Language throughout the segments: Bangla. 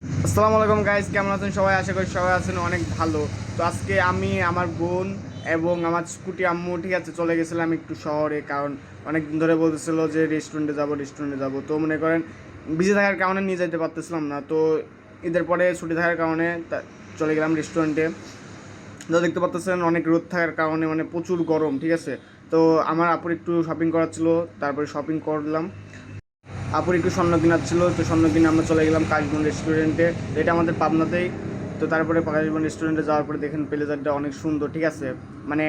আসসালামু আলাইকুম গাইস, কেমন আছেন সবাই? আশা করি সবাই আছেন অনেক ভালো। তো আজকে আমি, আমার বোন এবং আমার স্কুটি আম্মু, ঠিক আছে, চলে গেছিলাম একটু শহরে, কারণ অনেক দিন ধরে বলতেছিল যে রেস্টুরেন্টে যাব। তো মনে করেন বিজি থাকার কারণে নিয়ে যেতে পারতেছিলাম না। তো ঈদের পরে ছুটি থাকার কারণে চলে গেলাম রেস্টুরেন্টে। তো দেখতে পাচ্ছেন অনেক রোদ থাকার কারণে মানে প্রচুর গরম, ঠিক আছে। তো আমার আপুর একটু শপিং করার ছিল, তারপরে শপিং করলাম। আপুর একটু স্বর্ণ কেনার ছিল, তো স্বর্ণ কিনে আমরা চলে গেলাম কাশবন রেস্টুরেন্টে। তো এটা আমাদের পাবনাতেই। তো তারপরে কাশবন রেস্টুরেন্টে যাওয়ার পরে দেখেন প্লেজারটা অনেক সুন্দর, ঠিক আছে। মানে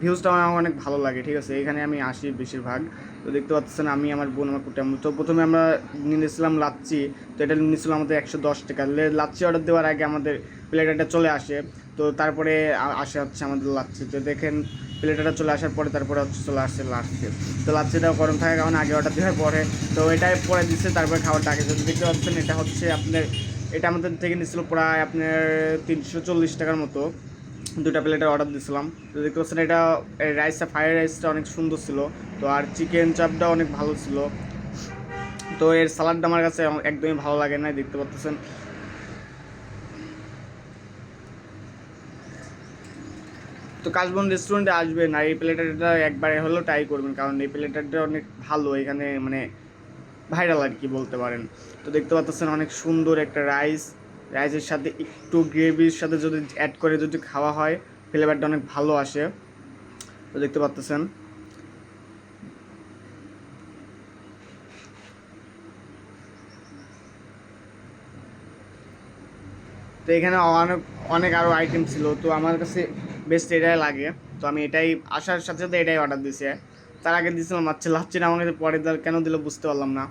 ভিউজটা আমার অনেক ভালো লাগে, ঠিক আছে। এখানে আমি আসি বেশিরভাগ। তো দেখতে পাচ্ছেন আমি, আমার বোন, আমার কুটে। তো প্রথমে আমরা নিয়েছিলাম লাচ্ছি। তো এটা নিয়েছিলাম আমাদের 110 টাকা। লাচ্ছি অর্ডার দেওয়ার আগে আমাদের প্লেটারটা চলে আসে। তো তারপরে আসে হচ্ছে আমাদের লাচ্ছি। তো দেখেন প্লেটারটা চলে আসার পরে তারপরে হচ্ছে চলে আসছে লাচ্ছি। তো লাচ্ছিটাও গরম থাকার কারণে আগে অর্ডার দেওয়ার পরে তো এটাই পরে দিচ্ছে, তারপরে খাবারটা আগে যদি দেখতে পাচ্ছেন এটা হচ্ছে আপনার, এটা আমাদের থেকে নিচ্ছিল প্রায় আপনার 340 টাকার মতো। দুটা প্লেটের অর্ডার দিয়েছিলাম। তো দেখতে পাচ্ছেন এটা রাইসটা, ফ্রাইড রাইসটা অনেক সুন্দর ছিল। তো আর চিকেন চাপটা অনেক ভালো ছিল। তো এর সালাডটা আমার কাছে একদমই ভালো লাগে না, দেখতে পাচ্ছেন। তো কাশবন রেস্টুরেন্টে আসবেন আর এই প্লেটারটা একবারে হলেও ট্রাই করবেন, কারণ এই প্লেটারটা অনেক ভালো এখানে, মানে ভাইরাল আর কি বলতে পারেন। তো দেখতে পাচ্ছেন অনেক সুন্দর একটা রাইসের সাথে একটু গ্রেভির সাথে যদি অ্যাড করে যদি খাওয়া হয়, ফ্লেভারটা অনেক ভালো আসে। তো দেখতে পাচ্ছেন। তো এখানে অনেক অনেক আরও আইটেম ছিল, তো আমার কাছে বেস্ট এটাই লাগে। তো আমি এটাই আসার সাথে সাথে এটাই অর্ডার দিয়েছি। তার আগে দিয়েছিলাম লাচ্ছিটা আমার কাছে পরে কেন দিল বুঝতে পারলাম না।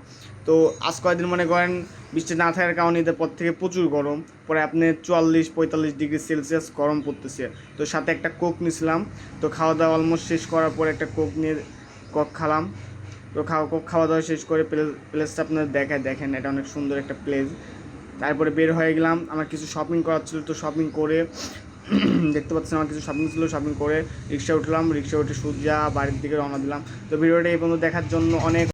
তো আজ কয়েকদিন মনে করেন বৃষ্টি না থাকার কারণে ঈদের পর থেকে প্রচুর গরম পরে, আপনি 44-45 ডিগ্রি সেলসিয়াস গরম পড়তেছে। তো সাথে একটা কোক নিয়েছিলাম। তো খাওয়া দাওয়া অলমোস্ট শেষ করার পরে একটা কোক নিয়ে কোক খালাম। তো কোক খাওয়া দাওয়া শেষ করে প্লেসটা আপনার দেখেন, এটা অনেক সুন্দর একটা প্লেস। তারপরে বের হয়ে গেলাম, আমার কিছু শপিং করার ছিল। তো শপিং করে দেখতে পাচ্ছেন আমার কিছু শপিং ছিল, শপিং করে রিক্সা উঠলাম, রিক্সা উঠে সোজা বাড়ির দিকে রওনা দিলাম। তো ভিডিওটা এই পর্যন্ত দেখার জন্য অনেক